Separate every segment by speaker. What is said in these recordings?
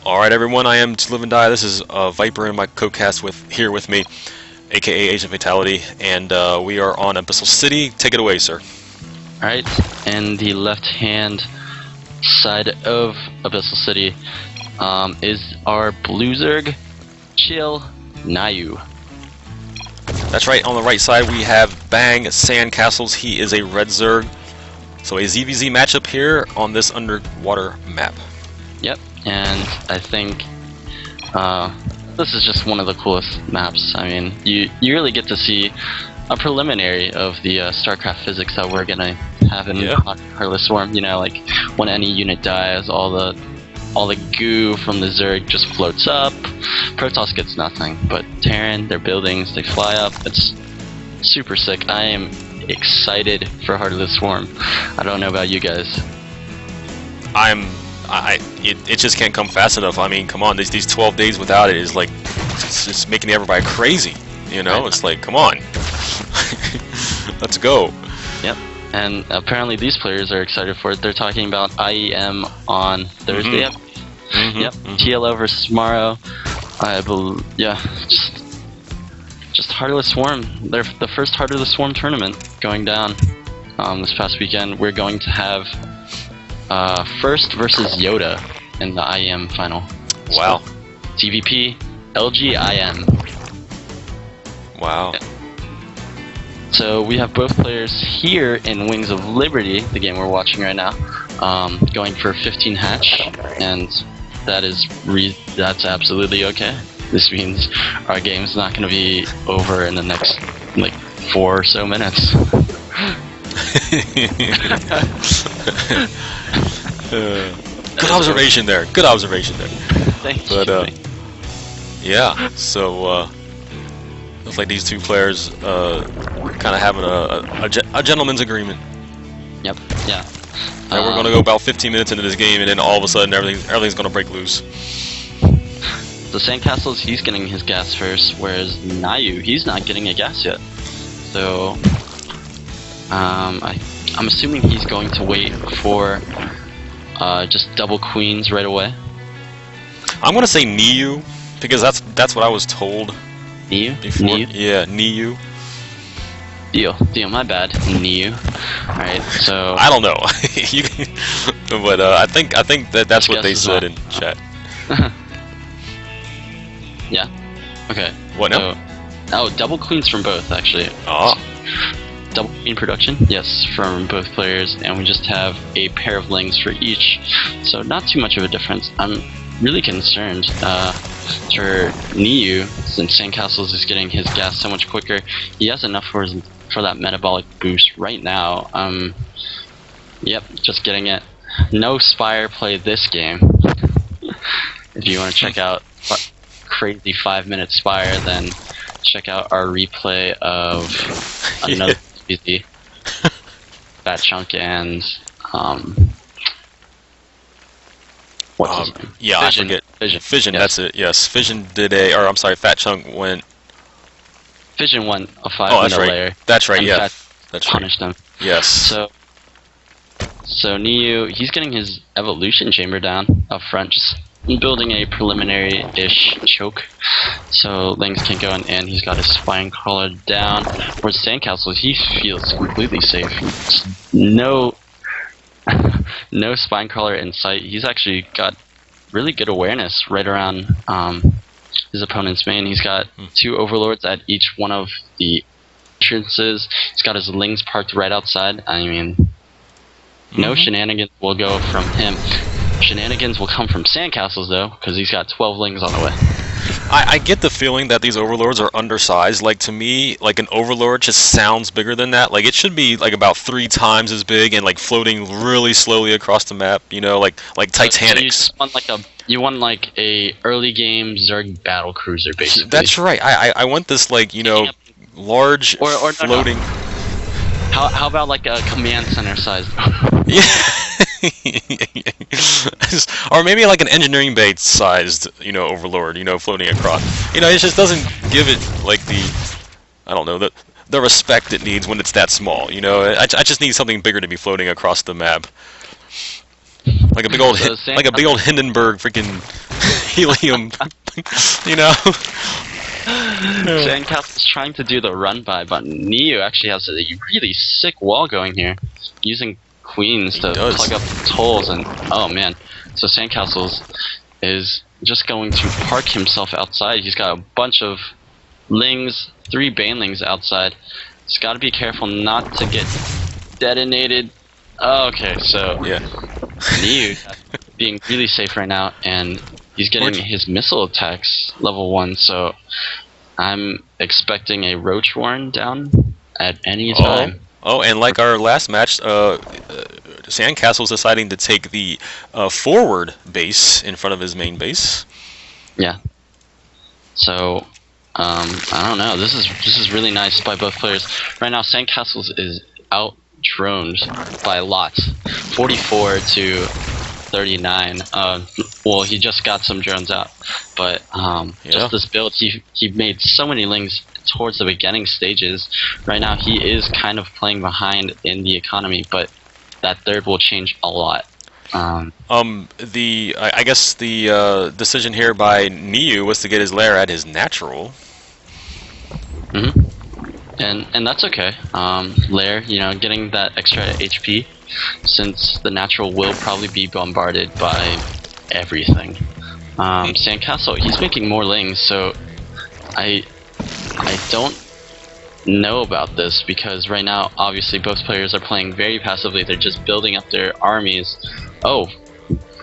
Speaker 1: Alright everyone, I am To Live and Die. This is Viper and my co-cast here with me, aka Agent Fatality, and we are on Abyssal City. Take it away, sir.
Speaker 2: Alright, and the left-hand side of Abyssal City is our Blue Zerg, Chill, Nyuu.
Speaker 1: That's right, on the right side we have Bang, SandCastles. He is a red Zerg. So a ZVZ matchup here on this underwater map.
Speaker 2: Yep, and I think this is just one of the coolest maps. I mean, you really get to see a preliminary of the StarCraft physics that we're gonna have in Heartless Swarm. You know, like when any unit dies, all the goo from the Zerg just floats up. Protoss gets nothing, but Terran, their buildings, they fly up. It's super sick. I am excited for Heartless Swarm. I don't know about you guys.
Speaker 1: It just can't come fast enough. I mean, come on, these 12 days without it is like, it's making everybody crazy, you know? It's like, come on. Let's go.
Speaker 2: Yep, and apparently these players are excited for it. They're talking about IEM on Thursday. Yep, TLO versus Morrow. I believe, yeah, just Heartless Swarm. They're the first Heartless Swarm tournament going down this past weekend. We're going to have First versus Yoda in the IEM final.
Speaker 1: Wow.
Speaker 2: So, TVP, LGIM.
Speaker 1: Wow.
Speaker 2: So we have both players here in Wings of Liberty, the game we're watching right now, going for 15 hatch, and that's absolutely okay. This means our game's not going to be over in the next like 4 or so minutes.
Speaker 1: Good observation there. Good observation there.
Speaker 2: Thank you.
Speaker 1: But yeah, so looks like these two players kind of having a gentleman's agreement.
Speaker 2: Yep. Yeah.
Speaker 1: And we're gonna go about 15 minutes into this game, and then all of a sudden everything's gonna break loose.
Speaker 2: The SandCastles, he's getting his gas first, whereas Nyuu, he's not getting a gas yet. So I'm assuming he's going to wait for just double queens right away.
Speaker 1: I'm gonna say Nyuu because that's what I was told.
Speaker 2: Nyuu?
Speaker 1: Before.
Speaker 2: Nyuu?
Speaker 1: Yeah, Nyuu.
Speaker 2: Deal, my bad. Nyuu. Alright, so
Speaker 1: I don't know. But I think that's what they said in chat.
Speaker 2: Yeah. Okay.
Speaker 1: What now?
Speaker 2: Oh, double queens from both actually.
Speaker 1: Oh.
Speaker 2: Double queen production, yes, from both players, and we just have a pair of lings for each, so not too much of a difference. I'm really concerned for Nyuu, since SandCastles is getting his gas so much quicker. He has enough for that metabolic boost right now. Yep, just getting it. No Spire play this game. If you want to check out crazy 5-minute Spire, then check out our replay of another easy Fat Chunk and what's his name?
Speaker 1: Yeah,
Speaker 2: Fission.
Speaker 1: I forget. Fission,
Speaker 2: yes.
Speaker 1: That's it. Yes, Fission did I'm sorry, Fat Chunk went.
Speaker 2: Fission won a 5-minute layer.
Speaker 1: That's right.
Speaker 2: And
Speaker 1: Yeah,
Speaker 2: Fat
Speaker 1: that's
Speaker 2: punished
Speaker 1: right.
Speaker 2: him.
Speaker 1: Yes.
Speaker 2: So Nyuu, he's getting his evolution chamber down up front, just building a preliminary-ish choke, so Lings can go in, and he's got his spine crawler down. Whereas SandCastles, he feels completely safe. No spine crawler in sight. He's actually got really good awareness right around his opponent's main. He's got 2 overlords at each one of the entrances. He's got his Lings parked right outside. I mean, no shenanigans will go from him. Shenanigans will come from SandCastles though, because he's got 12 lings on the way.
Speaker 1: I get the feeling that these overlords are undersized. Like, to me, like an overlord just sounds bigger than that. Like, it should be like about 3 times as big and like floating really slowly across the map. You know, like Titanics.
Speaker 2: So you want like a early game Zerg battle cruiser, basically.
Speaker 1: That's right. I want this, like, you know, large
Speaker 2: or
Speaker 1: floating.
Speaker 2: No. How about like a command center size?
Speaker 1: Yeah. Or maybe like an engineering base sized, you know, overlord, you know, floating across. You know, it just doesn't give it like I don't know, the respect it needs when it's that small. You know, I just need something bigger to be floating across the map. Like a big old Hindenburg freaking helium. You know.
Speaker 2: SandCastles trying to do the run by, but Nyuu actually has a really sick wall going here, using queens to plug up tolls, and oh man. So SandCastles is just going to park himself outside. He's got a bunch of lings, 3 banelings outside. He's got to be careful not to get detonated. Okay, so
Speaker 1: Yeah.
Speaker 2: Nyuu being really safe right now, and he's getting his missile attacks level 1, so I'm expecting a Roach Warren down at any time.
Speaker 1: Oh, and like our last match, SandCastle's deciding to take the forward base in front of his main base.
Speaker 2: Yeah. So, I don't know. This is really nice by both players. Right now, SandCastles is out-droned by lots, 44 to 39. Well, he just got some drones out, but just this build, he made so many lings towards the beginning stages. Right now, he is kind of playing behind in the economy, but that third will change a lot.
Speaker 1: I guess the decision here by Nyuu was to get his lair at his natural.
Speaker 2: And that's okay. Lair, getting that extra HP, since the natural will probably be bombarded by everything. SandCastle, he's making more lings, so I don't know about this, because right now, obviously, both players are playing very passively. They're just building up their armies. Oh,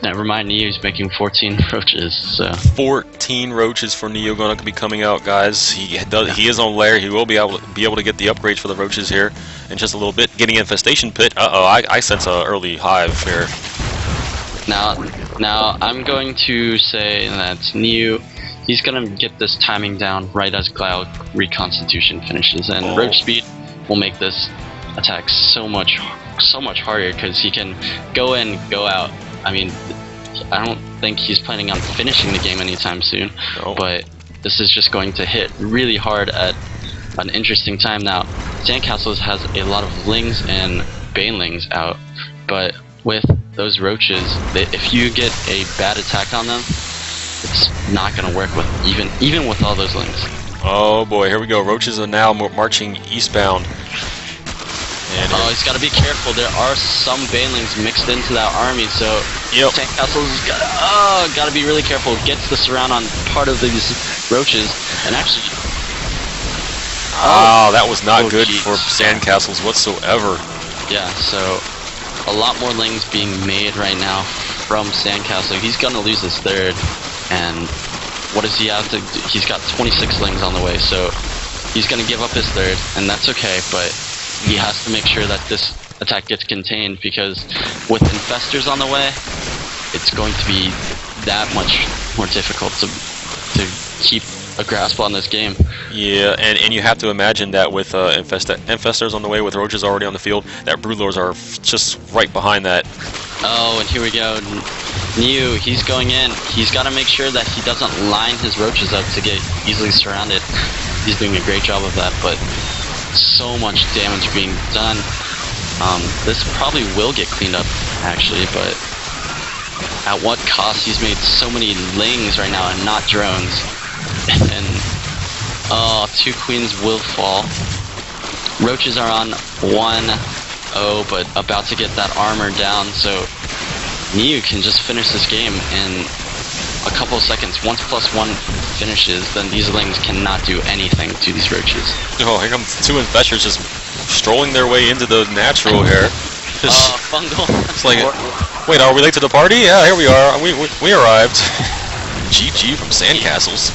Speaker 2: never mind, Nyuu's making 14 roaches. So
Speaker 1: 14 roaches for Nyuu going to be coming out, guys. He is on lair. He will be able to get the upgrades for the roaches here in just a little bit. Getting infestation pit. I sense a early hive here.
Speaker 2: Now I'm going to say that Nyuu, he's gonna get this timing down right as Cloud Reconstitution finishes, and Roach Speed will make this attack so much harder, because he can go in, go out. I mean, I don't think he's planning on finishing the game anytime soon, but this is just going to hit really hard at an interesting time. Now, SandCastles has a lot of lings and banelings out, but with those roaches, if you get a bad attack on them, it's not going to work with even with all those lings.
Speaker 1: Oh boy, here we go. Roaches are now marching eastbound. And
Speaker 2: he's got to be careful. There are some banelings mixed into that army, so SandCastles got to be really careful. Gets the surround on part of these roaches, and actually,
Speaker 1: that was not good for SandCastles whatsoever.
Speaker 2: Yeah, so a lot more lings being made right now from SandCastle. He's gonna lose his third, and what does he have to do? He's got 26 lings on the way, so he's gonna give up his third, and that's okay, but he has to make sure that this attack gets contained, because with infestors on the way, it's going to be that much more difficult to keep a grasp on this game.
Speaker 1: Yeah, and you have to imagine that with infestors on the way, with roaches already on the field, that broodlords are just right behind that.
Speaker 2: Oh, and here we go. Nyuu, he's going in. He's got to make sure that he doesn't line his roaches up to get easily surrounded. He's doing a great job of that, but so much damage being done. This probably will get cleaned up, actually, but at what cost? He's made so many lings right now and not drones. And 2 queens will fall. Roaches are on 1-0, but about to get that armor down, so Nyuu can just finish this game in a couple of seconds. Once +1 finishes, then these lings cannot do anything to these roaches.
Speaker 1: Oh, here comes 2 infestors just strolling their way into the natural here.
Speaker 2: Fungal.
Speaker 1: It's like, wait, are we late to the party? Yeah, here we are. We arrived. GG from SandCastles.